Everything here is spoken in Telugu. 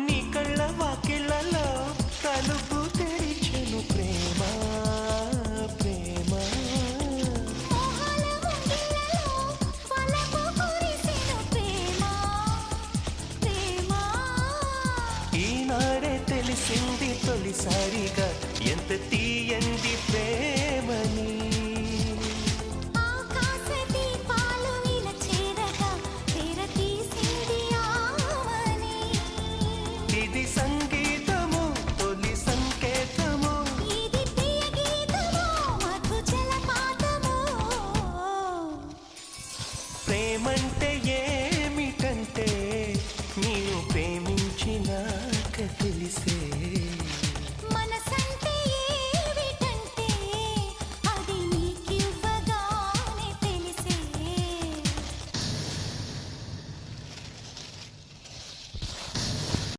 నీ కళ్ళ వాకిళ్ళలో తలుపు తెరిచెను ప్రేమ ప్రేమ. మోహాల ముంగిళ్ళలో వలపు కురిసెను ప్రేమ ప్రేమ. ఈనాడే తెలిసింది తొలిసారిగా ఎంత తీయంది ప్రేమని. ఆకాశ దీపాలు ఇలా చేరగా తెరతీసింది ఆమని. ఇది సంగీతము తొలి సంకేతము, ఇది ప్రియ గీతము మధు జలపాతము. ప్రేమంటే ఏమిటంటే నేను ప్రేమించినాక తెలిసే.